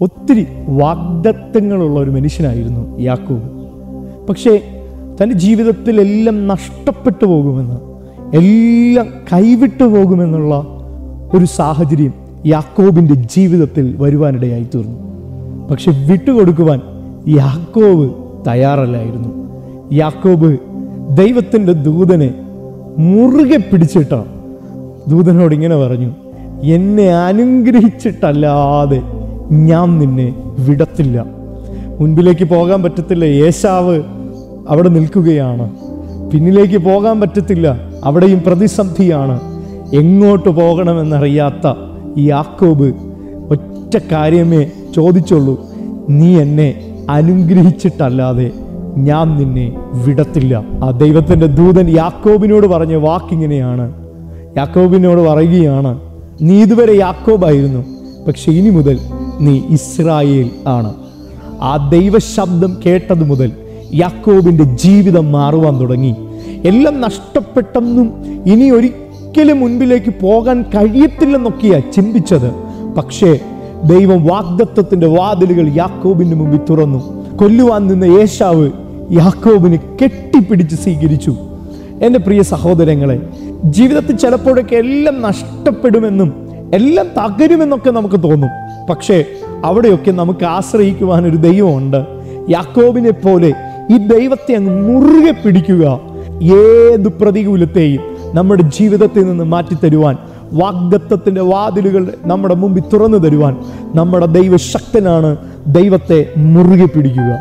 ഒത്തിരി വാഗ്ദത്തങ്ങളുള്ള ഒരു മനുഷ്യനായിരുന്നു യാക്കോബ്. പക്ഷേ തൻ്റെ ജീവിതത്തിലെല്ലാം നഷ്ടപ്പെട്ടു പോകുമെന്ന്, എല്ലാം കൈവിട്ടു പോകുമെന്നുള്ള ഒരു സാഹചര്യം യാക്കോബിൻ്റെ ജീവിതത്തിൽ വരുവാനിടയായി തീർന്നു. പക്ഷെ വിട്ടുകൊടുക്കുവാൻ യാക്കോബ് തയ്യാറല്ലായിരുന്നു. യാക്കോബ് ദൈവത്തിൻ്റെ ദൂതനെ മുറുകെ പിടിച്ചിട്ടാണ് ദൂതനോട് ഇങ്ങനെ പറഞ്ഞു, എന്നെ അനുഗ്രഹിച്ചിട്ടല്ലാതെ ഞാൻ നിന്നെ വിടത്തില്ല. മുൻപിലേക്ക് പോകാൻ പറ്റത്തില്ല, ഏശാവ് അവിടെ നിൽക്കുകയാണ്. പിന്നിലേക്ക് പോകാൻ പറ്റത്തില്ല, അവിടെയും പ്രതിസന്ധിയാണ്. എങ്ങോട്ട് പോകണമെന്നറിയാത്ത യാക്കോബ് ഒറ്റ കാര്യമേ ചോദിച്ചുള്ളൂ, നീ എന്നെ അനുഗ്രഹിച്ചിട്ടല്ലാതെ ഞാൻ നിന്നെ വിടത്തില്ല. ആ ദൈവത്തിൻ്റെ ദൂതൻ യാക്കോബിനോട് പറഞ്ഞ വാക്കിങ്ങനെയാണ്. യാക്കോബിനോട് പറയുകയാണ്, നീ ഇതുവരെ യാക്കോബായിരുന്നു, പക്ഷെ ഇനി മുതൽ നീ ഇസ്രായേൽ ആണ്. ആ ദൈവശബ്ദം കേട്ടത് മുതൽ യാക്കോബിൻ്റെ ജീവിതം മാറുവാൻ തുടങ്ങി. എല്ലാം നഷ്ടപ്പെട്ടെന്നും ഇനി ഒരിക്കലും മുൻപിലേക്ക് പോകാൻ കഴിയത്തില്ലെന്നൊക്കെയാണ് ചിന്തിച്ചത്. പക്ഷേ ദൈവം വാഗ്ദത്തത്തിൻ്റെ വാതിലുകൾ യാക്കോബിന് മുമ്പിൽ തുറന്നു. കൊല്ലുവാൻ നിന്ന ഏശാവ് യാക്കോബിനെ കെട്ടിപ്പിടിച്ച് സ്വീകരിച്ചു. എൻ്റെ പ്രിയ സഹോദരങ്ങളെ, ജീവിതത്തിൽ ചിലപ്പോഴൊക്കെ എല്ലാം നഷ്ടപ്പെടുമെന്നും എല്ലാം തകരുമെന്നൊക്കെ നമുക്ക് തോന്നും. പക്ഷേ അവിടെയൊക്കെ നമുക്ക് ആശ്രയിക്കുവാൻ ഒരു ദൈവമുണ്ട്. യാക്കോബിനെ പോലെ ഈ ദൈവത്തെ അങ്ങ് മുറുകെ പിടിക്കുക. ഏത് പ്രതികൂലത്തെയും നമ്മുടെ ജീവിതത്തിൽ നിന്ന് മാറ്റിത്തരുവാൻ, വാഗ്ദത്തത്തിൻ്റെ വാതിലുകൾ നമ്മുടെ മുമ്പിൽ തുറന്നു തരുവാൻ നമ്മുടെ ദൈവശക്തനാണ്. ദൈവത്തെ മുറുകെ പിടിക്കുക.